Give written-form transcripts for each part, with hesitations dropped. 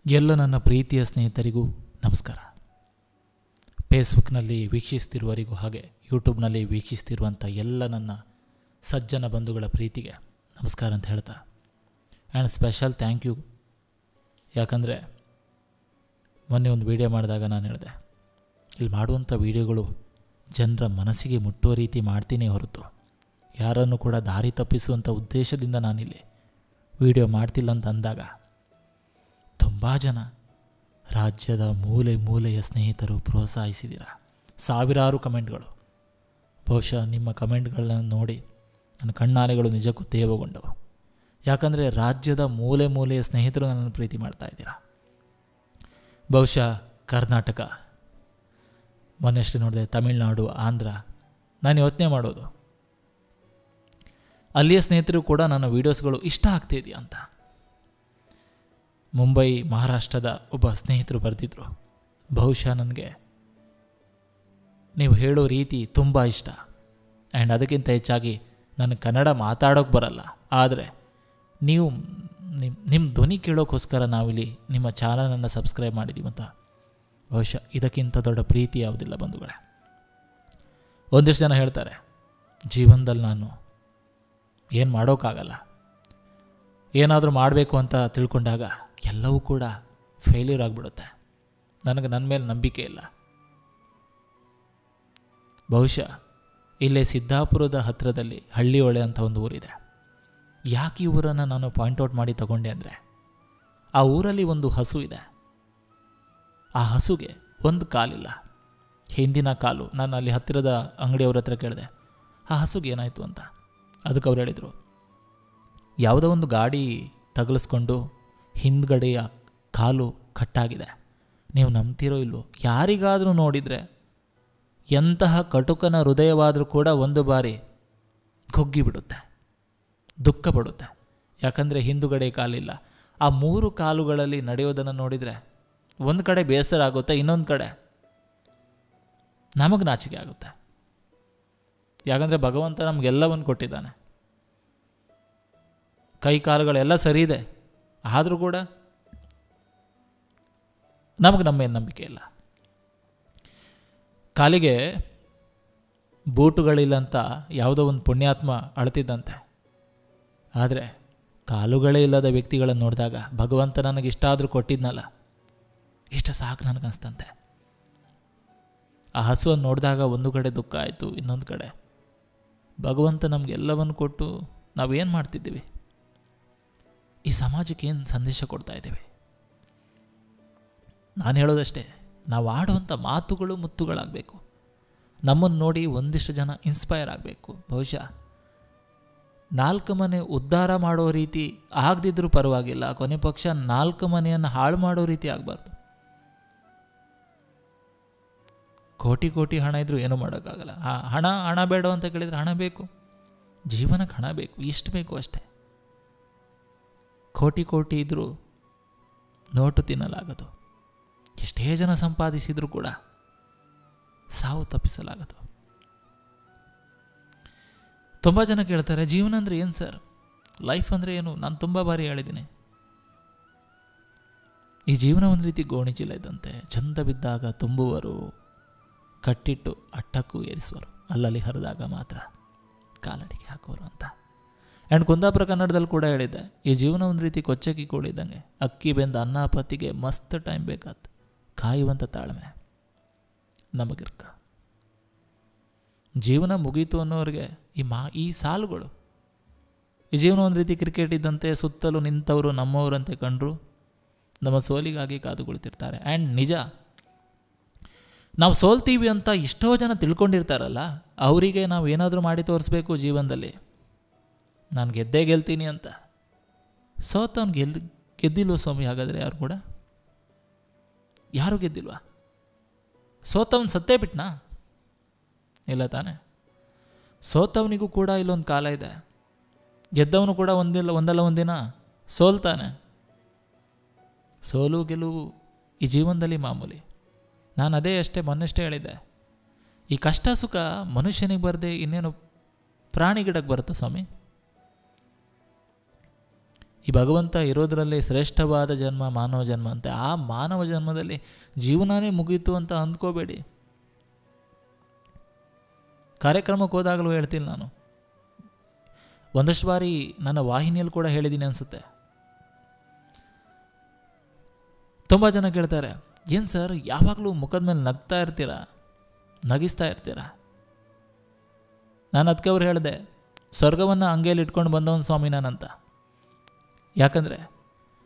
ಎಲ್ಲ ನನ್ನ ಪ್ರೀತಿಯ ಸ್ನೇಹಿತರಿಗೂ ನಮಸ್ಕಾರ. ಫೇಸ್ಬುಕ್ನಲ್ಲಿ ವೀಕ್ಷಿಸ್ತಿರುವವರಿಗೂ ಹಾಗೆ ಯೂಟ್ಯೂಬ್ನಲ್ಲಿ ವೀಕ್ಷಿಸ್ತಿರುವಂಥ ಎಲ್ಲ ನನ್ನ ಸಜ್ಜನ ಬಂಧುಗಳ ಪ್ರೀತಿಗೆ ನಮಸ್ಕಾರ ಅಂತ ಹೇಳ್ತಾ, ಆ್ಯಂಡ್ ಸ್ಪೆಷಲ್ ಥ್ಯಾಂಕ್ ಯು. ಯಾಕಂದರೆ ಮೊನ್ನೆ ಒಂದು ವಿಡಿಯೋ ಮಾಡಿದಾಗ ನಾನು ಹೇಳಿದೆ, ಇಲ್ಲಿ ಮಾಡುವಂಥ ವಿಡಿಯೋಗಳು ಜನರ ಮನಸ್ಸಿಗೆ ಮುಟ್ಟುವ ರೀತಿ ಮಾಡ್ತೀನಿ ಹೊರತು ಯಾರನ್ನು ಕೂಡ ದಾರಿ ತಪ್ಪಿಸುವಂಥ ಉದ್ದೇಶದಿಂದ ನಾನಿಲ್ಲಿ ವಿಡಿಯೋ ಮಾಡ್ತಿಲ್ಲ ಅಂತ ಅಂದಾಗ ತುಂಬ ಜನ ರಾಜ್ಯದ ಮೂಲೆ ಮೂಲೆಯ ಸ್ನೇಹಿತರು ಪ್ರೋತ್ಸಾಹಿಸಿದ್ದೀರ. ಸಾವಿರಾರು ಕಮೆಂಟ್ಗಳು. ಬಹುಶಃ ನಿಮ್ಮ ಕಮೆಂಟ್ಗಳನ್ನ ನೋಡಿ ನನ್ನ ಕಣ್ಣಾಲೆಗಳು ನಿಜಕ್ಕೂ ತೇವಗೊಂಡವು. ಯಾಕಂದರೆ ರಾಜ್ಯದ ಮೂಲೆ ಮೂಲೆಯ ಸ್ನೇಹಿತರು ನನ್ನನ್ನು ಪ್ರೀತಿ ಮಾಡ್ತಾಯಿದ್ದೀರ. ಬಹುಶಃ ಕರ್ನಾಟಕ, ಮೊನ್ನೆಷ್ಟೇ ನೋಡಿದೆ, ತಮಿಳುನಾಡು, ಆಂಧ್ರ. ನಾನು ಯೋಚನೆ ಮಾಡೋದು, ಅಲ್ಲಿಯ ಸ್ನೇಹಿತರು ಕೂಡ ನನ್ನ ವೀಡಿಯೋಸ್ಗಳು ಇಷ್ಟ ಆಗ್ತಿದೆಯಾ ಅಂತ. ಮುಂಬೈ, ಮಹಾರಾಷ್ಟ್ರದ ಒಬ್ಬ ಸ್ನೇಹಿತರು ಬರೆದಿದ್ರು, ಬಹುಶಃ ನನಗೆ ನೀವು ಹೇಳೋ ರೀತಿ ತುಂಬ ಇಷ್ಟ, ಆ್ಯಂಡ್ ಅದಕ್ಕಿಂತ ಹೆಚ್ಚಾಗಿ ನನಗೆ ಕನ್ನಡ ಮಾತಾಡೋಕ್ಕೆ ಬರಲ್ಲ, ಆದರೆ ನೀವು ನಿಮ್ಮ ಧ್ವನಿ ಕೇಳೋಕ್ಕೋಸ್ಕರ ನಾವಿಲ್ಲಿ ನಿಮ್ಮ ಚಾನಲನ್ನು ಸಬ್ಸ್ಕ್ರೈಬ್ ಮಾಡಿದ್ದೀವಿ ಅಂತ. ಬಹುಶಃ ಇದಕ್ಕಿಂತ ದೊಡ್ಡ ಪ್ರೀತಿ ಯಾವುದಿಲ್ಲ ಬಂಧುಗಳೇ. ಒಂದಿಷ್ಟು ಜನ ಹೇಳ್ತಾರೆ, ಜೀವನದಲ್ಲಿ ನಾನು ಏನು ಮಾಡೋಕ್ಕಾಗಲ್ಲ, ಏನಾದರೂ ಮಾಡಬೇಕು ಅಂತ ತಿಳ್ಕೊಂಡಾಗ ಎಲ್ಲವೂ ಕೂಡ ಫೇಲ್ಯೂರ್ ಆಗಿಬಿಡುತ್ತೆ, ನನಗೆ ನನ್ನ ಮೇಲೆ ನಂಬಿಕೆ ಇಲ್ಲ. ಬಹುಶಃ ಇಲ್ಲೇ ಸಿದ್ದಾಪುರದ ಹತ್ತಿರದಲ್ಲಿ ಹಳ್ಳಿಹೊಳೆ ಅಂತ ಒಂದು ಊರಿದೆ. ಯಾಕೆ ಈ ಊರನ್ನು ನಾನು ಪಾಯಿಂಟ್ಔಟ್ ಮಾಡಿ ತಗೊಂಡೆ ಅಂದರೆ, ಆ ಊರಲ್ಲಿ ಒಂದು ಹಸು ಇದೆ. ಆ ಹಸುಗೆ ಒಂದು ಕಾಲಿಲ್ಲ, ಹಿಂದಿನ ಕಾಲು. ನಾನು ಅಲ್ಲಿ ಹತ್ತಿರದ ಅಂಗಡಿಯವ್ರ ಹತ್ರ ಕೇಳಿದೆ, ಆ ಹಸುಗೆ ಏನಾಯಿತು ಅಂತ. ಅದಕ್ಕೆ ಅವ್ರು ಹೇಳಿದರು, ಯಾವುದೋ ಒಂದು ಗಾಡಿ ತಗಲಿಸ್ಕೊಂಡು ಹಿಂದ್ಗಡೆಯ ಕಾಲು ಕಟ್ಟಾಗಿದೆ. ನೀವು ನಂಬ್ತಿರೋ ಇಲ್ಲೋ, ಯಾರಿಗಾದರೂ ನೋಡಿದರೆ ಎಂತಹ ಕಟುಕನ ಹೃದಯವಾದರೂ ಕೂಡ ಒಂದು ಬಾರಿ ಕುಗ್ಗಿಬಿಡುತ್ತೆ, ದುಃಖ ಪಡುತ್ತೆ. ಯಾಕಂದರೆ ಹಿಂದುಗಡೆ ಕಾಲಿಲ್ಲ. ಆ ಮೂರು ಕಾಲುಗಳಲ್ಲಿ ನಡೆಯೋದನ್ನು ನೋಡಿದರೆ ಒಂದು ಕಡೆ ಬೇಸರ ಆಗುತ್ತೆ, ಇನ್ನೊಂದು ಕಡೆ ನಮಗೆ ನಾಚಿಕೆ ಆಗುತ್ತೆ. ಯಾಕಂದರೆ ಭಗವಂತ ನಮಗೆಲ್ಲವನ್ನು ಕೊಟ್ಟಿದ್ದಾನೆ, ಕೈ ಕಾಲುಗಳೆಲ್ಲ ಸರಿ ಇದೆ, ಆದರೂ ಕೂಡ ನಮಗೆ ನಮ್ಮ ಮೇಲೆ ನಂಬಿಕೆ ಇಲ್ಲ. ಕಾಲಿಗೆ ಬೂಟುಗಳಿಲ್ಲ ಅಂತ ಯಾವುದೋ ಒಂದು ಪುಣ್ಯಾತ್ಮ ಅಳ್ತಿದ್ದಂತೆ. ಆದರೆ ಕಾಲುಗಳೇ ಇಲ್ಲದ ವ್ಯಕ್ತಿಗಳನ್ನು ನೋಡಿದಾಗ ಭಗವಂತ ನನಗೆ ಇಷ್ಟ ಆದರೂ ಕೊಟ್ಟಿದ್ನಲ್ಲ, ಇಷ್ಟ ಸಾಕು ನನಗನ್ಸ್ತಂತೆ. ಆ ಹಸುವನ್ನು ನೋಡಿದಾಗ ಒಂದು ಕಡೆ ದುಃಖ ಆಯಿತು, ಇನ್ನೊಂದು ಕಡೆ ಭಗವಂತ ನಮಗೆಲ್ಲವನ್ನು ಕೊಟ್ಟು ನಾವೇನು ಮಾಡ್ತಿದ್ದೀವಿ, ಈ ಸಮಾಜಕ್ಕೆ ಏನು ಸಂದೇಶ ಕೊಡ್ತಾ ಇದ್ದೀವಿ. ನಾನು ಹೇಳೋದಷ್ಟೇ, ನಾವು ಆಡುವಂಥ ಮಾತುಗಳು ಮುತ್ತುಗಳಾಗಬೇಕು. ನಮ್ಮನ್ನು ನೋಡಿ ಒಂದಿಷ್ಟು ಜನ ಇನ್ಸ್ಪೈರ್ ಆಗಬೇಕು. ಬಹುಶಃ 4 ಮನೆ ಉದ್ಧಾರ ಮಾಡೋ ರೀತಿ ಆಗದಿದ್ರೂ ಪರವಾಗಿಲ್ಲ, ಕೊನೆ ಪಕ್ಷ 4 ಮನೆಯನ್ನು ಹಾಳು ಮಾಡೋ ರೀತಿ ಆಗಬಾರ್ದು. ಕೋಟಿ ಕೋಟಿ ಹಣ ಇದ್ರೂ ಏನೂ ಮಾಡೋಕ್ಕಾಗಲ್ಲ. ಹಣ ಬೇಡ ಅಂತ ಕೇಳಿದರೆ ಹಣ ಬೇಕು, ಜೀವನಕ್ಕೆ ಹಣ ಬೇಕು, ಇಷ್ಟು ಬೇಕು ಅಷ್ಟೇ. ಕೋಟಿ ಕೋಟಿ ಇದ್ದರೂ ನೋಟು ತಿನ್ನಲಾಗದು. ಎಷ್ಟೇ ಜನ ಸಂಪಾದಿಸಿದರೂ ಕೂಡ ಸಾವು ತಪ್ಪಿಸಲಾಗದು. ತುಂಬ ಜನ ಕೇಳ್ತಾರೆ, ಜೀವನ ಅಂದರೆ ಏನು ಸರ್, ಲೈಫ್ ಅಂದರೆ ಏನು? ನಾನು ತುಂಬ ಬಾರಿ ಹೇಳಿದ್ದೀನಿ, ಈ ಜೀವನ ಒಂದು ರೀತಿ ಗೋಣಿಚೀಲ ಇದ್ದಂತೆ. ಚಂದ ಬಿದ್ದಾಗ ತುಂಬುವರು, ಕಟ್ಟಿಟ್ಟು ಅಟ್ಟಕ್ಕೂ ಏರಿಸುವರು, ಅಲ್ಲಲ್ಲಿ ಹರಿದಾಗ ಮಾತ್ರ ಕಾಲಡಿಗೆ ಹಾಕೋರು ಅಂತ. ಆ್ಯಂಡ್ ಕುಂದಾಪುರ ಕನ್ನಡದಲ್ಲಿ ಕೂಡ ಹೇಳಿದ್ದೆ, ಈ ಜೀವನ ಒಂದು ರೀತಿ ಕೊಚ್ಚಕ್ಕಿ ಕೂಡಿದ್ದಂಗೆ. ಅಕ್ಕಿ ಬೆಂದ ಅನ್ನ ಪತಿಗೆ ಮಸ್ತ್ ಟೈಮ್ ಬೇಕಾದ, ಕಾಯುವಂಥ ತಾಳ್ಮೆ ನಮಗಿರ್ಕ. ಜೀವನ ಮುಗೀತು ಅನ್ನೋರಿಗೆ ಈ ಸಾಲುಗಳು, ಈ ಜೀವನ ಒಂದು ರೀತಿ ಕ್ರಿಕೆಟ್ ಇದ್ದಂತೆ. ಸುತ್ತಲೂ ನಿಂತವರು ನಮ್ಮವರಂತೆ ಕಂಡರು ನಮ್ಮ ಸೋಲಿಗಾಗಿ ಕಾದು ಕುಳಿತಿರ್ತಾರೆ. ಆ್ಯಂಡ್ ನಿಜ, ನಾವು ಸೋಲ್ತೀವಿ ಅಂತ ಎಷ್ಟೋ ಜನ ತಿಳ್ಕೊಂಡಿರ್ತಾರಲ್ಲ, ಅವರಿಗೆ ನಾವು ಏನಾದರೂ ಮಾಡಿ ತೋರಿಸ್ಬೇಕು ಜೀವನದಲ್ಲಿ. ನಾನು ಗೆಲ್ತೀನಿ ಅಂತ. ಸೋತವನು ಗೆದ್ದಿಲ್ವ ಸ್ವಾಮಿ? ಹಾಗಾದರೆ ಯಾರು ಕೂಡ ಯಾರು ಗೆದ್ದಿಲ್ವಾ? ಸೋತವನು ಸತ್ತೇ ಬಿಟ್ನಾ? ಇಲ್ಲ ತಾನೆ. ಸೋತವನಿಗೂ ಕೂಡ ಇಲ್ಲೊಂದು ಕಾಲ ಇದೆ, ಗೆದ್ದವನು ಕೂಡ ಒಂದಲ್ಲ ಒಂದಿನ ಸೋಲ್ತಾನೆ. ಸೋಲು ಗೆಲುವು ಈ ಜೀವನದಲ್ಲಿ ಮಾಮೂಲಿ. ನಾನು ಮೊನ್ನೆಷ್ಟೇ ಹೇಳಿದ್ದೆ, ಈ ಕಷ್ಟ ಸುಖ ಮನುಷ್ಯನಿಗೆ ಬರದೆ ಇನ್ನೇನು ಪ್ರಾಣಿ ಗಿಡಕ್ಕೆ ಬರುತ್ತೆ ಸ್ವಾಮಿ? ಈ ಭಗವಂತ ಇರೋದರಲ್ಲಿ ಶ್ರೇಷ್ಠವಾದ ಜನ್ಮ ಮಾನವ ಜನ್ಮ ಅಂತ. ಆ ಮಾನವ ಜನ್ಮದಲ್ಲಿ ಜೀವನನೇ ಮುಗೀತು ಅಂತ ಅಂದ್ಕೋಬೇಡಿ. ಕಾರ್ಯಕ್ರಮಕ್ಕೆ ಹೋದಾಗಲೂ ಹೇಳ್ತೀನಿ ನಾನು, ಒಂದಷ್ಟು ಬಾರಿ ನನ್ನ ವಾಹಿನಿಯಲ್ಲಿ ಕೂಡ ಹೇಳಿದ್ದೀನಿ ಅನಿಸುತ್ತೆ. ತುಂಬ ಜನ ಕೇಳ್ತಾರೆ, ಏನು ಸರ್ ಯಾವಾಗಲೂ ಮುಖದ ಮೇಲೆ ನಗ್ತಾ ಇರ್ತೀರಾ, ನಗಿಸ್ತಾ ಇರ್ತೀರಾ? ನಾನು ಅದಕ್ಕೆ ಅವ್ರು ಹೇಳಿದೆ, ಸ್ವರ್ಗವನ್ನು ಅಂಗೇಲಿ ಇಟ್ಕೊಂಡು ಬಂದವನು ಸ್ವಾಮಿ ನಾನಂತ. ಯಾಕಂದರೆ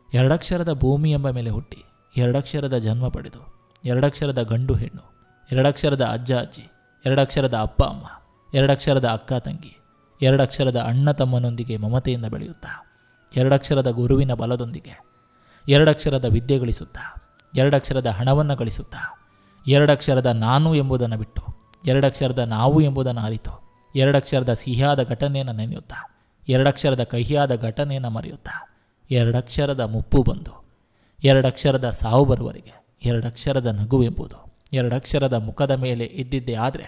2 ಅಕ್ಷರದ ಭೂಮಿ ಎಂಬ ಮೇಲೆ ಹುಟ್ಟಿ, 2 ಅಕ್ಷರದ ಜನ್ಮ ಪಡೆದು, 2 ಅಕ್ಷರದ ಗಂಡು ಹೆಣ್ಣು, 2 ಅಕ್ಷರದ ಅಜ್ಜ ಅಜ್ಜಿ, 2 ಅಕ್ಷರದ ಅಪ್ಪ ಅಮ್ಮ, 2 ಅಕ್ಷರದ ಅಕ್ಕ ತಂಗಿ, 2 ಅಕ್ಷರದ ಅಣ್ಣ ತಮ್ಮನೊಂದಿಗೆ ಮಮತೆಯಿಂದ ಬೆಳೆಯುತ್ತಾ, 2 ಅಕ್ಷರದ ಗುರುವಿನ ಬಲದೊಂದಿಗೆ 2 ಅಕ್ಷರದ ವಿದ್ಯೆ ಗಳಿಸುತ್ತಾ, 2 ಅಕ್ಷರದ ಹಣವನ್ನು ಗಳಿಸುತ್ತಾ, 2 ಅಕ್ಷರದ ನಾನು ಎಂಬುದನ್ನು ಬಿಟ್ಟು 2 ಅಕ್ಷರದ ನಾವು ಎಂಬುದನ್ನು ಅರಿತು, 2 ಅಕ್ಷರದ ಸಿಹಿಯಾದ ಘಟನೆಯನ್ನು ನೆನೆಯುತ್ತಾ, 2 ಅಕ್ಷರದ ಕಹಿಯಾದ ಘಟನೆಯನ್ನು ಮರೆಯುತ್ತಾ, 2 ಅಕ್ಷರದ ಮುಪ್ಪು ಬಂದು 2 ಅಕ್ಷರದ ಸಾವು ಬರುವವರೆಗೆ 2 ಅಕ್ಷರದ ನಗು ಎಂಬುದು 2 ಅಕ್ಷರದ ಮುಖದ ಮೇಲೆ ಇದ್ದಿದ್ದೇ ಆದರೆ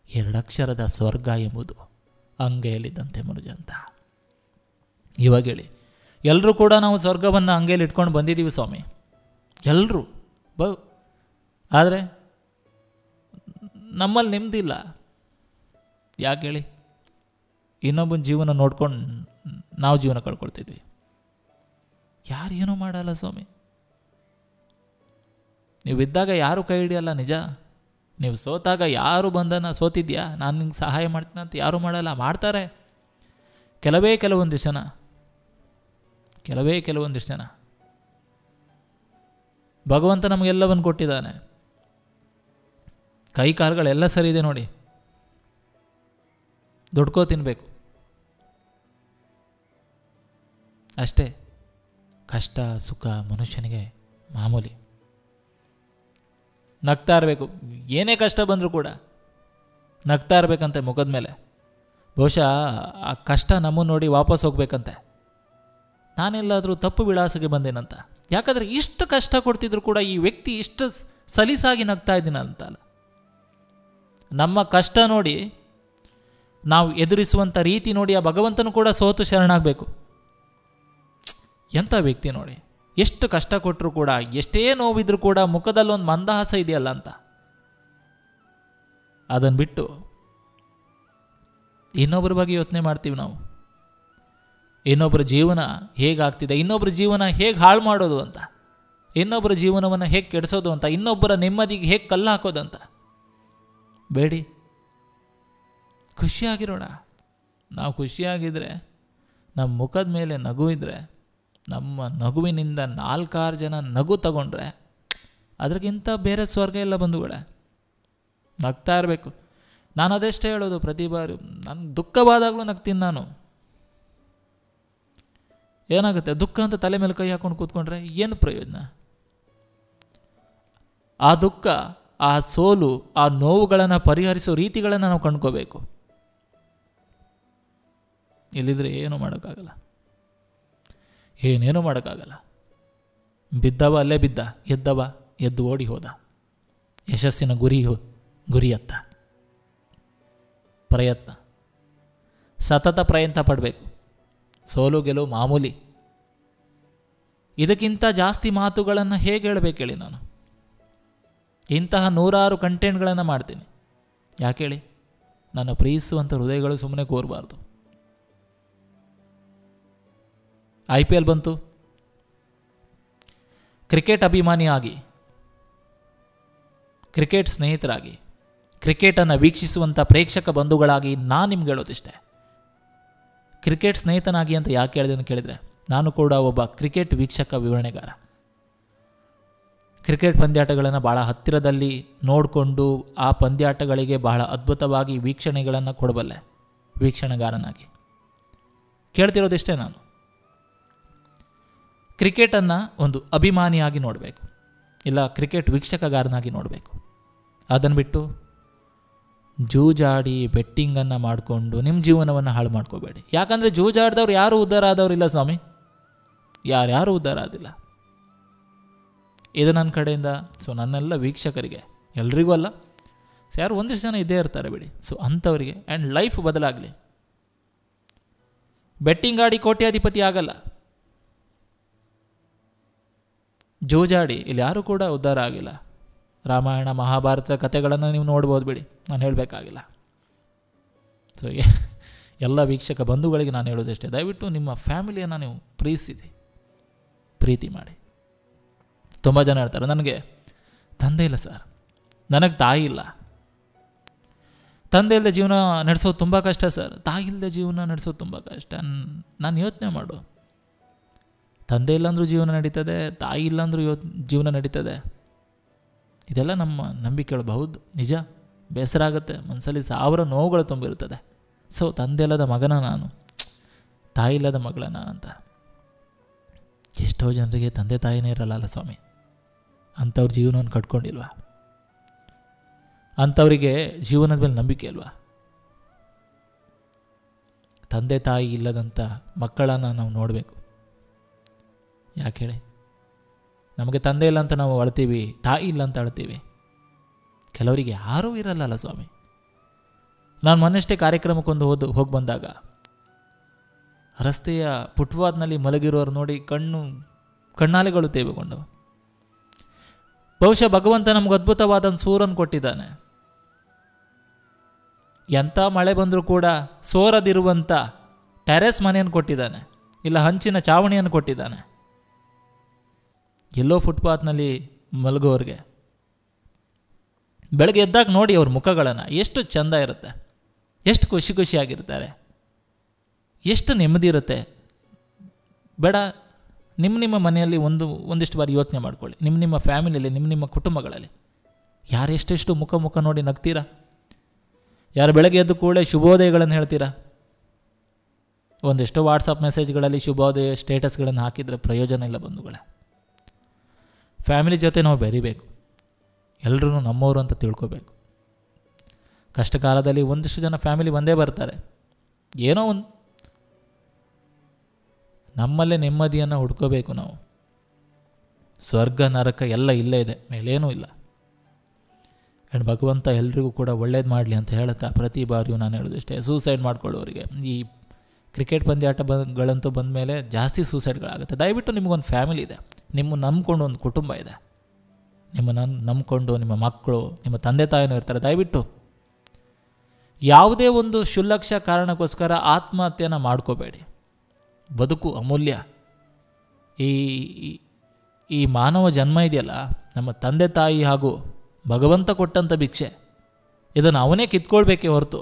2 ಅಕ್ಷರದ ಸ್ವರ್ಗ ಎಂಬುದು ಅಂಗೈಯಲ್ಲಿದ್ದಂತೆ ಮನುಜ ಅಂತ. ಇವಾಗ ಹೇಳಿ, ಎಲ್ಲರೂ ಕೂಡ ನಾವು ಸ್ವರ್ಗವನ್ನು ಅಂಗೈಯಲ್ಲಿ ಇಟ್ಕೊಂಡು ಬಂದಿದ್ದೀವಿ ಸ್ವಾಮಿ, ಎಲ್ಲರೂ ಆದರೆ ನಮ್ಮಲ್ಲಿ ನೆಮ್ಮದಿಲ್ಲ. ಯಾಕೆ ಹೇಳಿ? ಇನ್ನೊಬ್ಬನ ಜೀವನ ನೋಡ್ಕೊಂಡು ನಾವು ಜೀವನ ಕಳ್ಕೊಳ್ತಿದ್ವಿ. ಯಾರು ಏನೂ ಮಾಡಲ್ಲ ಸ್ವಾಮಿ. ನೀವು ಇದ್ದಾಗ ಯಾರು ಕೈ ಹಿಡಿಯಲ್ಲ, ನಿಜ. ನೀವು ಸೋತಾಗ ಯಾರು ಬಂದನ, ಸೋತಿದ್ಯಾ ನಾನು ನಿಂಗೆ ಸಹಾಯ ಮಾಡ್ತೀನಿ ಅಂತ ಯಾರೂ ಮಾಡಲ್ಲ. ಮಾಡ್ತಾರೆ ಕೆಲವೊಂದಿಷ್ಟು ಜನ. ಭಗವಂತ ನಮಗೆಲ್ಲವನ್ನು ಕೊಟ್ಟಿದ್ದಾನೆ, ಕೈ ಕಾಲುಗಳೆಲ್ಲ ಸರಿ ಇದೆ ನೋಡಿ, ದುಡ್ಕೋ ತಿನ್ನಬೇಕು ಅಷ್ಟೇ. ಕಷ್ಟ ಸುಖ ಮನುಷ್ಯನಿಗೆ ಮಾಮೂಲಿ. ನಗ್ತಾ ಇರಬೇಕು, ಏನೇ ಕಷ್ಟ ಬಂದರೂ ಕೂಡ ನಗ್ತಾ ಇರಬೇಕಂತೆ ಮುಖದ ಮೇಲೆ. ಬಹುಶಃ ಆ ಕಷ್ಟ ನಮ್ಮನ್ನು ನೋಡಿ ವಾಪಸ್ ಹೋಗ್ಬೇಕಂತೆ. ನಾನೆಲ್ಲಾದರೂ ತಪ್ಪು ವಿಳಾಸಕ್ಕೆ ಬಂದೇನಂತ. ಯಾಕಂದರೆ ಇಷ್ಟು ಕಷ್ಟ ಕೊಡ್ತಿದ್ರು ಕೂಡ ಈ ವ್ಯಕ್ತಿ ಇಷ್ಟು ಸಲೀಸಾಗಿ ನಗ್ತಾ ಇದ್ದೀನಂತಲ್ಲ. ನಮ್ಮ ಕಷ್ಟ ನೋಡಿ, ನಾವು ಎದುರಿಸುವಂಥ ರೀತಿ ನೋಡಿ ಆ ಭಗವಂತನು ಕೂಡ ಸೋತು ಶರಣಾಗಬೇಕು. ಎಂಥ ವ್ಯಕ್ತಿ ನೋಡಿ, ಎಷ್ಟು ಕಷ್ಟ ಕೊಟ್ಟರು ಕೂಡ, ಎಷ್ಟೇ ನೋವಿದ್ರೂ ಕೂಡ ಮುಖದಲ್ಲೊಂದು ಮಂದಹಾಸ ಇದೆಯಲ್ಲ ಅಂತ. ಅದನ್ನು ಬಿಟ್ಟು ಇನ್ನೊಬ್ಬರ ಬಗ್ಗೆ ಯೋಚನೆ ಮಾಡ್ತೀವಿ ನಾವು. ಇನ್ನೊಬ್ಬರ ಜೀವನ ಹೇಗಾಗ್ತಿದೆ, ಇನ್ನೊಬ್ಬರ ಜೀವನ ಹೇಗೆ ಹಾಳು ಮಾಡೋದು ಅಂತ, ಇನ್ನೊಬ್ಬರ ಜೀವನವನ್ನು ಹೇಗೆ ಕೆಡಿಸೋದು ಅಂತ, ಇನ್ನೊಬ್ಬರ ನೆಮ್ಮದಿಗೆ ಹೇಗೆ ಕಲ್ಲು ಹಾಕೋದು ಅಂತ. ಬೇಡಿ, ಖುಷಿಯಾಗಿರೋಣ. ನಾವು ಖುಷಿಯಾಗಿದ್ದರೆ, ನಮ್ಮ ಮುಖದ ಮೇಲೆ ನಗು ಇದ್ದರೆ, ನಮ್ಮ ನಗುವಿನಿಂದ 4-6 ಜನ ನಗು ತಗೊಂಡ್ರೆ ಅದಕ್ಕಿಂತ ಬೇರೆ ಸ್ವರ್ಗ ಇಲ್ಲ ಬಂಧುಗಳೇ. ನಗ್ತಾ ಇರಬೇಕು. ನಾನು ಅದೆಷ್ಟೇ ಹೇಳೋದು, ಪ್ರತಿ ಬಾರಿ ನನಗೆ ದುಃಖವಾದಾಗಲೂ ನಗ್ತೀನಿ ನಾನು. ಏನಾಗುತ್ತೆ, ದುಃಖ ಅಂತ ತಲೆ ಮೇಲೆ ಕೈ ಹಾಕೊಂಡು ಕೂತ್ಕೊಂಡ್ರೆ ಏನು ಪ್ರಯೋಜನ? ಆ ದುಃಖ, ಆ ಸೋಲು, ಆ ನೋವುಗಳನ್ನು ಪರಿಹರಿಸೋ ರೀತಿಗಳನ್ನು ನಾವು ಕಂಡ್ಕೋಬೇಕು. ಇಲ್ಲಿದ್ರೆ ಏನೂ ಮಾಡೋಕ್ಕಾಗಲ್ಲ, ಏನೇನೂ ಮಾಡೋಕ್ಕಾಗಲ್ಲ. ಬಿದ್ದವ ಅಲ್ಲೇ ಬಿದ್ದ, ಎದ್ದವ ಎದ್ದು ಓಡಿ ಹೋದ. ಯಶಸ್ಸಿನ ಗುರಿಯತ್ತ ಪ್ರಯತ್ನ, ಸತತ ಪ್ರಯತ್ನ ಪಡಬೇಕು. ಸೋಲು ಗೆಲುವು ಮಾಮೂಲಿ. ಇದಕ್ಕಿಂತ ಜಾಸ್ತಿ ಮಾತುಗಳನ್ನು ಹೇಗೆ ಹೇಳಬೇಕು ಹೇಳಿ? ನಾನು ಇಂತಹ 100 ಕಂಟೆಂಟ್ಗಳನ್ನು ಮಾಡ್ತೀನಿ. ಯಾಕೆ ಹೇಳಿ? ನನ್ನ ಪ್ರೀತಿಸುವಂಥ ಹೃದಯಗಳು ಸುಮ್ಮನೆ ಕೋರಬಾರ್ದು. IPL ಬಂತು, ಕ್ರಿಕೆಟ್ ಅಭಿಮಾನಿಯಾಗಿ, ಕ್ರಿಕೆಟ್ ಸ್ನೇಹಿತರಾಗಿ, ಕ್ರಿಕೆಟನ್ನು ವೀಕ್ಷಿಸುವಂಥ ಪ್ರೇಕ್ಷಕ ಬಂಧುಗಳಾಗಿ ನಾನು ನಿಮ್ಗೆ ಹೇಳೋದಿಷ್ಟೇ. ಕ್ರಿಕೆಟ್ ಸ್ನೇಹಿತನಾಗಿ ಅಂತ ಯಾಕೆ ಹೇಳಿದೆ ಅಂತ ಕೇಳಿದರೆ, ನಾನು ಕೂಡ ಒಬ್ಬ ಕ್ರಿಕೆಟ್ ವೀಕ್ಷಕ ವಿವರಣೆಗಾರ. ಕ್ರಿಕೆಟ್ ಪಂದ್ಯಾಟಗಳನ್ನು ಭಾಳ ಹತ್ತಿರದಲ್ಲಿ ನೋಡಿಕೊಂಡು ಆ ಪಂದ್ಯಾಟಗಳಿಗೆ ಬಹಳ ಅದ್ಭುತವಾಗಿ ವೀಕ್ಷಣೆಗಳನ್ನು ಕೊಡಬಲ್ಲೆ ವೀಕ್ಷಣೆಗಾರನಾಗಿ. ಕೇಳ್ತಿರೋದಿಷ್ಟೇ ನಾನು. ಕ್ರಿಕೆಟನ್ನು ಒಂದು ಅಭಿಮಾನಿಯಾಗಿ ನೋಡಬೇಕು, ಇಲ್ಲ ಕ್ರಿಕೆಟ್ ವೀಕ್ಷಕಗಾರನಾಗಿ ನೋಡಬೇಕು. ಅದನ್ನು ಬಿಟ್ಟು ಜೂಜಾಡಿ ಬೆಟ್ಟಿಂಗನ್ನು ಮಾಡಿಕೊಂಡು ನಿಮ್ಮ ಜೀವನವನ್ನು ಹಾಳು ಮಾಡ್ಕೋಬೇಡಿ. ಯಾಕಂದರೆ ಜೂಜಾಡ್ದವ್ರು ಯಾರೂ ಉದ್ಧಾರ ಆದವರಿಲ್ಲ ಸ್ವಾಮಿ, ಯಾರ್ಯಾರೂ ಉದ್ಧಾರ ಆದಿಲ್ಲ. ಇದು ನನ್ನ ಕಡೆಯಿಂದ. ಸೊ ನನ್ನೆಲ್ಲ ವೀಕ್ಷಕರಿಗೆ, ಎಲ್ರಿಗೂ ಅಲ್ಲ, ಸೊ ಯಾರು ಒಂದಿಷ್ಟು ಜನ ಇದ್ದೇ ಇರ್ತಾರೆ ಬಿಡಿ. ಸೊ ಅಂಥವರಿಗೆ ಆ್ಯಂಡ್ ಲೈಫ್ ಬದಲಾಗಲಿ. ಬೆಟ್ಟಿಂಗ್ ಆಡಿ ಕೋಟ್ಯಾಧಿಪತಿ ಆಗಲ್ಲ, ಜೂಜಾಡಿ ಇಲ್ಲಿ ಯಾರೂ ಕೂಡ ಉದ್ಧಾರ ಆಗಿಲ್ಲ. ರಾಮಾಯಣ ಮಹಾಭಾರತ ಕಥೆಗಳನ್ನು ನೀವು ನೋಡ್ಬೋದು ಬಿಡಿ, ನಾನು ಹೇಳಬೇಕಾಗಿಲ್ಲ. ಸೊ ಎಲ್ಲ ವೀಕ್ಷಕ ಬಂಧುಗಳಿಗೆ ನಾನು ಹೇಳೋದಷ್ಟೇ, ದಯವಿಟ್ಟು ನಿಮ್ಮ ಫ್ಯಾಮಿಲಿಯನ್ನು ನೀವು ಪ್ರೀತಿ ಮಾಡಿ. ತುಂಬ ಜನ ಹೇಳ್ತಾರೆ ನನಗೆ ತಂದೆ ಇಲ್ಲ ಸರ್, ನನಗೆ ತಾಯಿ ಇಲ್ಲ, ತಂದೆ ಇಲ್ಲದೆ ಜೀವನ ನಡೆಸೋದು ತುಂಬ ಕಷ್ಟ ಸರ್, ತಾಯಿ ಇಲ್ಲದೆ ಜೀವನ ನಡೆಸೋದು ತುಂಬ ಕಷ್ಟ. ನಾನು ಯೋಚನೆ ಮಾಡು, ತಂದೆ ಇಲ್ಲಾಂದ್ರೂ ಜೀವನ ನಡೀತದೆ, ತಾಯಿ ಇಲ್ಲಾಂದ್ರೂ ಜೀವನ ನಡೀತದೆ. ಇದೆಲ್ಲ ನಮ್ಮ ನಂಬಿಕೆಗಳು. ಬಹುದು ನಿಜ, ಬೇಸರ ಆಗುತ್ತೆ, ಮನಸ್ಸಲ್ಲಿ 1000 ನೋವುಗಳು ತುಂಬಿರ್ತದೆ. ಸೊ ತಂದೆ ಇಲ್ಲದ ಮಗನ ನಾನು, ತಾಯಿ ಇಲ್ಲದ ಮಗಳ ನಾನಂತ. ಎಷ್ಟೋ ಜನರಿಗೆ ತಂದೆ ತಾಯಿನೇ ಇರಲ್ಲ ಸ್ವಾಮಿ, ಅಂಥವ್ರ ಜೀವನವನ್ನು ಕಟ್ಕೊಂಡಿಲ್ವಾ? ಅಂಥವರಿಗೆ ಜೀವನದ ಮೇಲೆ ನಂಬಿಕೆ ಅಲ್ವಾ? ತಂದೆ ತಾಯಿ ಇಲ್ಲದಂಥ ಮಕ್ಕಳನ್ನು ನಾವು ನೋಡಬೇಕು. ಯಾಕೆ ಹೇಳಿ? ನಮಗೆ ತಂದೆ ಇಲ್ಲ ಅಂತ ನಾವು ಅಳ್ತೀವಿ, ತಾಯಿ ಇಲ್ಲ ಅಂತ ಅಳ್ತೀವಿ. ಕೆಲವರಿಗೆ ಯಾರೂ ಇರಲ್ಲ ಸ್ವಾಮಿ. ನಾನು ಮೊನ್ನೆಷ್ಟೇ ಕಾರ್ಯಕ್ರಮಕ್ಕೊಂದು ಹೋಗಿ ಬಂದಾಗ ರಸ್ತೆಯ ಫುಟ್ಪಾತ್ನಲ್ಲಿ ಮಲಗಿರೋರು ನೋಡಿ ಕಣ್ಣಾಲೆಗಳು ತೇವಿಕೊಂಡು. ಬಹುಶಃ ಭಗವಂತ ನಮ್ಗೆ ಅದ್ಭುತವಾದ ಸೂರನ್ನು ಕೊಟ್ಟಿದ್ದಾನೆ. ಎಂಥ ಮಳೆ ಬಂದರೂ ಕೂಡ ಸೋರದಿರುವಂಥ ಟೆರೆಸ್ ಮನೆಯನ್ನು ಕೊಟ್ಟಿದ್ದಾನೆ, ಇಲ್ಲ ಹಂಚಿನ ಚಾವಣಿಯನ್ನು ಕೊಟ್ಟಿದ್ದಾನೆ. ಎಲ್ಲೋ ಫುಟ್ಪಾತ್ನಲ್ಲಿ ಮಲಗೋರಿಗೆ ಬೆಳಗ್ಗೆ ಎದ್ದಾಗ ನೋಡಿ ಅವ್ರ ಮುಖಗಳನ್ನು, ಎಷ್ಟು ಚೆಂದ ಇರುತ್ತೆ, ಎಷ್ಟು ಖುಷಿಯಾಗಿರ್ತಾರೆ, ಎಷ್ಟು ನೆಮ್ಮದಿ ಇರುತ್ತೆ. ಬೇಡ, ನಿಮ್ಮ ಮನೆಯಲ್ಲಿ ಒಂದಿಷ್ಟು ಬಾರಿ ಯೋಚನೆ ಮಾಡ್ಕೊಳ್ಳಿ. ನಿಮ್ಮ ಫ್ಯಾಮಿಲಿಯಲ್ಲಿ, ನಿಮ್ಮ ಕುಟುಂಬಗಳಲ್ಲಿ ಯಾರು ಎಷ್ಟೆಷ್ಟು ಮುಖ ನೋಡಿ ನಗ್ತೀರಾ? ಯಾರು ಬೆಳಗ್ಗೆ ಎದ್ದು ಕೂಡಲೇ ಶುಭೋದಯಗಳನ್ನು ಹೇಳ್ತೀರಾ? ಒಂದಿಷ್ಟು ವಾಟ್ಸಪ್ ಮೆಸೇಜ್ಗಳಲ್ಲಿ ಶುಭೋದಯ ಸ್ಟೇಟಸ್ಗಳನ್ನು ಹಾಕಿದರೆ ಪ್ರಯೋಜನ ಇಲ್ಲ ಬಂಧುಗಳೇ. ಫ್ಯಾಮಿಲಿ ಜೊತೆ ನಾವು ಬೆರಿಬೇಕು, ಎಲ್ಲರೂ ನಮ್ಮವರು ಅಂತ ತಿಳ್ಕೋಬೇಕು. ಕಷ್ಟ ಕಾಲದಲ್ಲಿ ಒಂದಿಷ್ಟು ಜನ ಫ್ಯಾಮಿಲಿ ಒಂದೇ ಬರ್ತಾರೆ, ಏನೋ ಒಂದು ನಮ್ಮಲ್ಲೇ ನೆಮ್ಮದಿಯನ್ನು ಹುಡ್ಕೋಬೇಕು ನಾವು. ಸ್ವರ್ಗ ನರಕ ಎಲ್ಲ ಇಲ್ಲೇ ಇದೆ, ಮೇಲೇನೂ ಇಲ್ಲ. ಆ್ಯಂಡ್ ಭಗವಂತ ಎಲ್ರಿಗೂ ಕೂಡ ಒಳ್ಳೇದು ಮಾಡಲಿ ಅಂತ ಹೇಳ್ತಾ ಪ್ರತಿ ಬಾರಿಯೂ ನಾನು ಹೇಳೋದಿಷ್ಟೇ, ಸೂಸೈಡ್ ಮಾಡ್ಕೊಳ್ಳೋರಿಗೆ, ಈ ಕ್ರಿಕೆಟ್ ಪಂದ್ಯಾಟಗಳಂತೂ ಬಂದ ಮೇಲೆ ಜಾಸ್ತಿ ಸೂಸೈಡ್ಗಳಾಗುತ್ತೆ. ದಯವಿಟ್ಟು ನಿಮಗೊಂದು ಫ್ಯಾಮಿಲಿ ಇದೆ, ನಿಮ್ಮ ನಂಬ್ಕೊಂಡು ಒಂದು ಕುಟುಂಬ ಇದೆ, ನಂಬ್ಕೊಂಡು ನಿಮ್ಮ ಮಕ್ಕಳು, ನಿಮ್ಮ ತಂದೆ ತಾಯಿನೂ ಇರ್ತಾರೆ. ದಯವಿಟ್ಟು ಯಾವುದೇ ಒಂದು ಕ್ಷುಲ್ಲಕ್ಷ ಕಾರಣಕ್ಕೋಸ್ಕರ ಆತ್ಮಹತ್ಯೆಯನ್ನು ಮಾಡ್ಕೋಬೇಡಿ. ಬದುಕು ಅಮೂಲ್ಯ. ಈ ಮಾನವ ಜನ್ಮ ಇದೆಯಲ್ಲ, ನಮ್ಮ ತಂದೆ ತಾಯಿ ಹಾಗೂ ಭಗವಂತ ಕೊಟ್ಟಂಥ ಭಿಕ್ಷೆ, ಇದನ್ನು ಅವನೇ ಕಿತ್ಕೊಳ್ಬೇಕೇ ಹೊರತು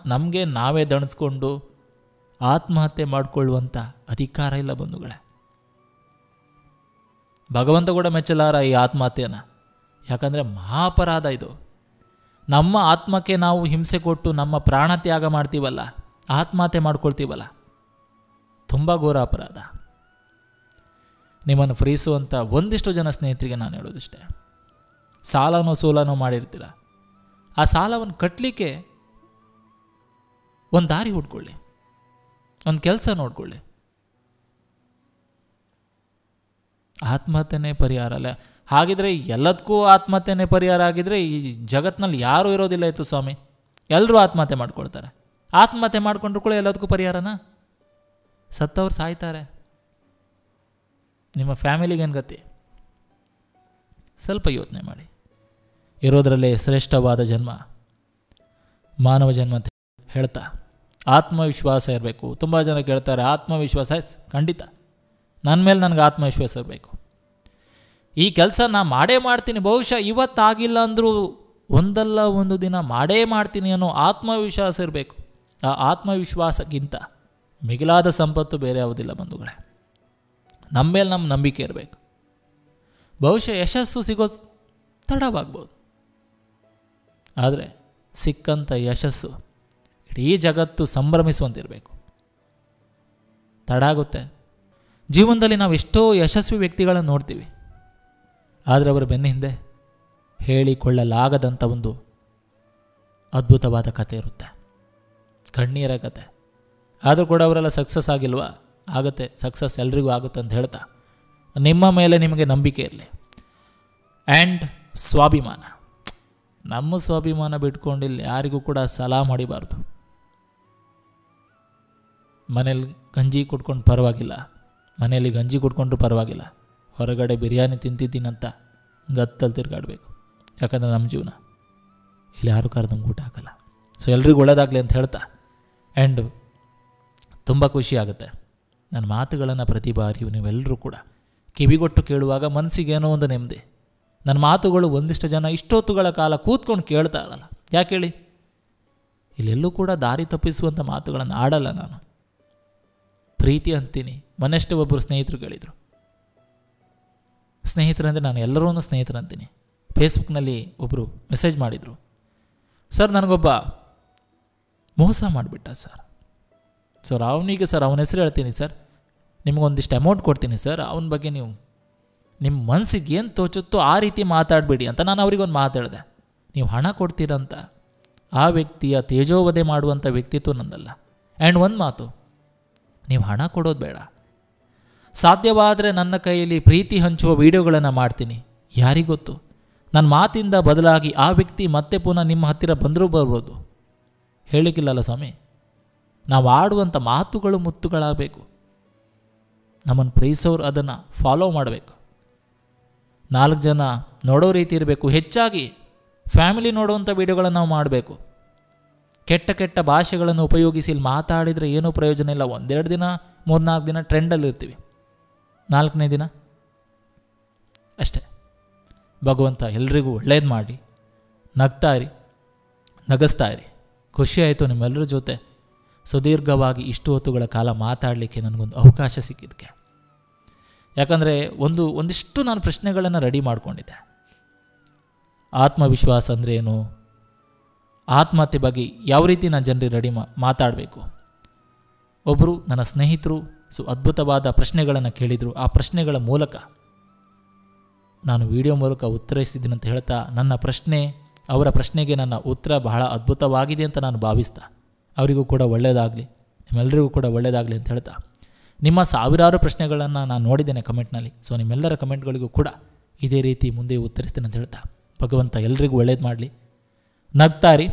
ನಮಗೆ ನಾವೇ ದಣಿಸ್ಕೊಂಡು ಆತ್ಮಹತ್ಯೆ ಮಾಡಿಕೊಳ್ಳುವಂಥ ಅಧಿಕಾರ ಇಲ್ಲ ಬಂಧುಗಳೇ. ಭಗವಂತ ಕೂಡ ಮೆಚ್ಚಲಾರ ಈ ಆತ್ಮಹತ್ಯೆಯನ್ನು. ಯಾಕಂದರೆ ಮಹಾಪರಾಧ ಇದು. ನಮ್ಮ ಆತ್ಮಕ್ಕೆ ನಾವು ಹಿಂಸೆ ಕೊಟ್ಟು ನಮ್ಮ ಪ್ರಾಣ ತ್ಯಾಗ ಮಾಡ್ತೀವಲ್ಲ, ಆತ್ಮಹತ್ಯೆ ಮಾಡ್ಕೊಳ್ತೀವಲ್ಲ, ತುಂಬ ಘೋರ ಅಪರಾಧ. ನಿಮ್ಮನ್ನು ಫ್ರೀಸುವಂಥ ಒಂದಿಷ್ಟು ಜನ ಸ್ನೇಹಿತರಿಗೆ ನಾನು ಹೇಳೋದಿಷ್ಟೇ, ಸಾಲನೋ ಸೋಲನೋ ಮಾಡಿರ್ತೀರ, ಆ ಸಾಲವನ್ನು ಕಟ್ಟಲಿಕ್ಕೆ ಒಂದು ದಾರಿ ಹುಡ್ಕೊಳ್ಳಿ, ಒಂದು ಕೆಲಸ ನೋಡ್ಕೊಳ್ಳಿ. ಆತ್ಮಹತ್ಯೆನೇ ಪರಿಹಾರ ಅಲ್ಲ. ಹಾಗಿದ್ರೆ ಎಲ್ಲದಕ್ಕೂ ಆತ್ಮಹತ್ಯೆನೇ ಪರಿಹಾರ ಆಗಿದ್ರೆ ಈ ಜಗತ್ತಿನಲ್ಲಿ ಯಾರೂ ಇರೋದಿಲ್ಲ ಇತ್ತು ಸ್ವಾಮಿ. ಎಲ್ಲರೂ ಆತ್ಮಹತ್ಯೆ ಮಾಡ್ಕೊಳ್ತಾರೆ. ಆತ್ಮಹತ್ಯೆ ಮಾಡ್ಕೊಂಡ್ರು ಕೂಡ ಎಲ್ಲದಕ್ಕೂ ಪರಿಹಾರನಾ? ಸತ್ತವ್ರು ಸಾಯ್ತಾರೆ. ನಿಮ್ಮ ಫ್ಯಾಮಿಲಿಗೇನು ಗತಿ? ಸ್ವಲ್ಪ ಯೋಚನೆ ಮಾಡಿ. ಇರೋದರಲ್ಲೇ ಶ್ರೇಷ್ಠವಾದ ಜನ್ಮ ಮಾನವ ಜನ್ಮ ಅಂತ ಹೇಳ್ತಾ ಆತ್ಮವಿಶ್ವಾಸ ಇರಬೇಕು. ತುಂಬ ಜನ ಕೇಳ್ತಾರೆ ಆತ್ಮವಿಶ್ವಾಸ. ಖಂಡಿತ ನನ್ನ ಮೇಲೆ ನನಗೆ ಆತ್ಮವಿಶ್ವಾಸ ಇರಬೇಕು. ಈ ಕೆಲಸ ನಾನು ಮಾಡೇ ಮಾಡ್ತೀನಿ, ಬಹುಶಃ ಇವತ್ತಾಗಿಲ್ಲ ಅಂದರೂ ಒಂದಲ್ಲ ಒಂದು ದಿನ ಮಾಡೇ ಮಾಡ್ತೀನಿ ಅನ್ನೋ ಆತ್ಮವಿಶ್ವಾಸ ಇರಬೇಕು. ಆ ಆತ್ಮವಿಶ್ವಾಸಕ್ಕಿಂತ ಮಿಗಿಲಾದ ಸಂಪತ್ತು ಬೇರೆ ಯಾವುದಿಲ್ಲ ಬಂಧುಗಳೇ. ನಮ್ಮ ಮೇಲೆ ನಮ್ಮ ನಂಬಿಕೆ ಇರಬೇಕು. ಬಹುಶಃ ಯಶಸ್ಸು ಸಿಗೋದು ತಡವಾಗ್ಬೋದು, ಆದರೆ ಸಿಕ್ಕಂಥ ಯಶಸ್ಸು ಇಡೀ ಜಗತ್ತು ಸಂಭ್ರಮಿಸುವಂತಿರಬೇಕು. ತಡ ಆಗುತ್ತೆ. ಜೀವನದಲ್ಲಿ ನಾವು ಎಷ್ಟೋ ಯಶಸ್ವಿ ವ್ಯಕ್ತಿಗಳನ್ನು ನೋಡ್ತೀವಿ, ಆದರೆ ಅವರ ಬೆನ್ನ ಹಿಂದೆ ಹೇಳಿಕೊಳ್ಳಲಾಗದಂಥ ಒಂದು ಅದ್ಭುತವಾದ ಕಥೆ ಇರುತ್ತೆ, ಕಣ್ಣೀರ ಕತೆ. ಆದರೂ ಕೂಡ ಅವರೆಲ್ಲ ಸಕ್ಸಸ್ ಆಗಿಲ್ವಾ? ಆಗುತ್ತೆ, ಸಕ್ಸಸ್ ಎಲ್ರಿಗೂ ಆಗುತ್ತೆ ಅಂತ ಹೇಳ್ತಾ ನಿಮ್ಮ ಮೇಲೆ ನಿಮಗೆ ನಂಬಿಕೆ ಇರಲಿ. ಆ್ಯಂಡ್ ಸ್ವಾಭಿಮಾನ, ನಮ್ಮ ಸ್ವಾಭಿಮಾನ ಬಿಟ್ಕೊಂಡಿಲ್ಲ ಯಾರಿಗೂ ಕೂಡ ಸಲಾಮ್ ಹೊಡಿಬಾರ್ದು. ಮನೇಲಿ ಗಂಜಿ ಕುಡ್ಕೊಂಡು ಪರವಾಗಿಲ್ಲ, ಮನೆಯಲ್ಲಿ ಗಂಜಿ ಕುಡ್ಕೊಂಡ್ರೂ ಪರವಾಗಿಲ್ಲ, ಹೊರಗಡೆ ಬಿರಿಯಾನಿ ತಿಂತಿದ್ದೀನಂತ ಗತ್ತಲ್ಲಿ ತಿರುಗಾಡಬೇಕು. ಯಾಕಂದರೆ ನಮ್ಮ ಜೀವನ ಇಲ್ಲಿ ಯಾರು ಕಾರು ನಮ್ಗೆ ಊಟ ಹಾಕಲ್ಲ. ಸೊ ಎಲ್ರಿಗೂ ಒಳ್ಳೆಯದಾಗಲಿ ಅಂತ ಹೇಳ್ತಾ, ಆ್ಯಂಡ್ ತುಂಬ ಖುಷಿ ಆಗುತ್ತೆ ನನ್ನ ಮಾತುಗಳನ್ನು ಪ್ರತಿ ಬಾರಿಯೂ ನೀವೆಲ್ಲರೂ ಕೂಡ ಕಿವಿಗೊಟ್ಟು ಕೇಳುವಾಗ ಮನಸ್ಸಿಗೇನೋ ಒಂದು ನೆಮ್ಮದಿ. ನನ್ನ ಮಾತುಗಳು ಒಂದಿಷ್ಟು ಜನ ಇಷ್ಟೊತ್ತುಗಳ ಕಾಲ ಕೂತ್ಕೊಂಡು ಕೇಳ್ತಾ ಇರಲ್ಲ. ಯಾಕೆ ಹೇಳಿ? ಇಲ್ಲೆಲ್ಲೂ ಕೂಡ ದಾರಿ ತಪ್ಪಿಸುವಂಥ ಮಾತುಗಳನ್ನು ಆಡಲ್ಲ ನಾನು. ಪ್ರೀತಿ ಅಂತೀನಿ. ಮೊನ್ನೆಷ್ಟೇ ಒಬ್ಬರು ಸ್ನೇಹಿತರು ಕೇಳಿದರು. ಸ್ನೇಹಿತರಂದರೆ ನಾನು ಎಲ್ಲರೂ ಸ್ನೇಹಿತರು ಅಂತೀನಿ. ಫೇಸ್ಬುಕ್ನಲ್ಲಿ ಒಬ್ಬರು ಮೆಸೇಜ್ ಮಾಡಿದರು, ಸರ್ ನನಗೊಬ್ಬ ಮೋಸ ಮಾಡಿಬಿಟ್ಟ ಸರ್. ಸರ್ ಅವನಿಗೆ ಸರ್ ಅವನ ಹೆಸರು ಹೇಳ್ತೀನಿ ಸರ್, ನಿಮಗೊಂದಿಷ್ಟು ಅಮೌಂಟ್ ಕೊಡ್ತೀನಿ ಸರ್, ಅವನ ಬಗ್ಗೆ ನೀವು ನಿಮ್ಮ ಮನಸ್ಸಿಗೆ ಏನು ತೋಚುತ್ತೋ ಆ ರೀತಿ ಮಾತಾಡಬೇಡಿ ಅಂತ ನಾನು ಅವರಿಗೊಂದು ಮಾತು ಹೇಳಿದೆ. ನೀವು ಹಣ ಕೊಡ್ತೀರಂತ ಆ ವ್ಯಕ್ತಿಯ ತೇಜೋವಧೆ ಮಾಡುವಂಥ ವ್ಯಕ್ತಿತ್ವ ನಂದಲ್ಲ. ಆ್ಯಂಡ್ ಒಂದು ಮಾತು, ನೀವು ಹಣ ಕೊಡೋದು ಬೇಡ. ಸಾಧ್ಯವಾದರೆ ನನ್ನ ಕೈಯಲ್ಲಿ ಪ್ರೀತಿ ಹಂಚುವ ವಿಡಿಯೋಗಳನ್ನು ಮಾಡ್ತೀನಿ. ಯಾರಿಗೊತ್ತು, ನನ್ನ ಮಾತಿಂದ ಬದಲಾಗಿ ಆ ವ್ಯಕ್ತಿ ಮತ್ತೆ ಪುನಃ ನಿಮ್ಮ ಹತ್ತಿರ ಬಂದರೂ ಬರ್ಬೋದು. ಹೇಳಿಕ್ಕಿಲ್ಲಲ್ಲ ಸ್ವಾಮಿ. ನಾವು ಆಡುವಂಥ ಮಾತುಗಳು ಮುತ್ತುಗಳಾಗಬೇಕು. ನಮ್ಮನ್ನು ಪ್ರೀತಿಸೋರು ಅದನ್ನು ಫಾಲೋ ಮಾಡಬೇಕು. 4 ಜನ ನೋಡೋ ರೀತಿ ಇರಬೇಕು. ಹೆಚ್ಚಾಗಿ ಫ್ಯಾಮಿಲಿ ನೋಡುವಂಥ ವಿಡಿಯೋಗಳನ್ನು ನಾವು ಮಾಡಬೇಕು. ಕೆಟ್ಟ ಕೆಟ್ಟ ಭಾಷೆಗಳನ್ನು ಉಪಯೋಗಿಸಿ ಇಲ್ಲಿ ಮಾತಾಡಿದರೆ ಏನೂ ಪ್ರಯೋಜನ ಇಲ್ಲ. 1-2 ದಿನ 3-4 ದಿನ ಟ್ರೆಂಡಲ್ಲಿ ಇರ್ತೀವಿ, 4ನೇ ದಿನ ಅಷ್ಟೇ. ಭಗವಂತ ಎಲ್ರಿಗೂ ಒಳ್ಳೇದು ಮಾಡಿ, ನಗ್ತಾಯಿರಿ, ನಗಿಸ್ತಾಯಿರಿ. ಖುಷಿಯಾಯಿತು ನಿಮ್ಮೆಲ್ಲರ ಜೊತೆ ಸುದೀರ್ಘವಾಗಿ ಇಷ್ಟು ಹೊತ್ತುಗಳ ಕಾಲ ಮಾತಾಡಲಿಕ್ಕೆ ನನಗೊಂದು ಅವಕಾಶ ಸಿಕ್ಕಿದ್ದಕ್ಕೆ. ಯಾಕಂದರೆ ಒಂದಿಷ್ಟು ನಾನು ಪ್ರಶ್ನೆಗಳನ್ನು ರೆಡಿ ಮಾಡಿಕೊಂಡಿದ್ದೆ. ಆತ್ಮವಿಶ್ವಾಸ ಅಂದರೆ ಏನು, ಆತ್ಮಹತ್ಯೆ ಬಗ್ಗೆ ಯಾವ ರೀತಿ ನಾನು ಜನರಿಗೆ ರೆಡಿ ಮಾತಾಡಬೇಕು. ಒಬ್ಬರು ನನ್ನ ಸ್ನೇಹಿತರು ಅದ್ಭುತವಾದ ಪ್ರಶ್ನೆಗಳನ್ನು ಕೇಳಿದರು. ಆ ಪ್ರಶ್ನೆಗಳ ಮೂಲಕ ನಾನು ವಿಡಿಯೋ ಮೂಲಕ ಉತ್ತರಿಸಿದ್ದೀನಿ ಅಂತ ಹೇಳ್ತಾ, ನನ್ನ ಪ್ರಶ್ನೆ ಅವರ ಪ್ರಶ್ನೆಗೆ ನನ್ನ ಉತ್ತರ ಬಹಳ ಅದ್ಭುತವಾಗಿದೆ ಅಂತ ನಾನು ಭಾವಿಸ್ತಾ, ಅವರಿಗೂ ಕೂಡ ಒಳ್ಳೆಯದಾಗಲಿ, ನಿಮ್ಮೆಲ್ಲರಿಗೂ ಕೂಡ ಒಳ್ಳೆಯದಾಗಲಿ ಅಂತ ಹೇಳ್ತಾ, ನಿಮ್ಮ ಸಾವಿರಾರು ಪ್ರಶ್ನೆಗಳನ್ನು ನಾನು ನೋಡಿದ್ದೇನೆ ಕಮೆಂಟ್ನಲ್ಲಿ. ಸೊ ನಿಮ್ಮೆಲ್ಲರ ಕಮೆಂಟ್ಗಳಿಗೂ ಕೂಡ ಇದೇ ರೀತಿ ಮುಂದೆ ಉತ್ತರಿಸ್ತೇನೆ ಅಂತ ಹೇಳ್ತಾ, ಭಗವಂತ ಎಲ್ರಿಗೂ ಒಳ್ಳೇದು ಮಾಡಲಿ. ನಗ್ತಾರಿ.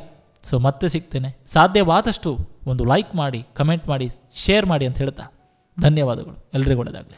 ಸೊ ಮತ್ತೆ ಸಿಗ್ತೇನೆ. ಸಾಧ್ಯವಾದಷ್ಟು ಒಂದು ಲೈಕ್ ಮಾಡಿ, ಕಮೆಂಟ್ ಮಾಡಿ, ಶೇರ್ ಮಾಡಿ ಅಂತ ಹೇಳ್ತಾ ಧನ್ಯವಾದಗಳು. ಎಲ್ರಿಗೂ ಒಳ್ಳೆಯದಾಗಲಿ.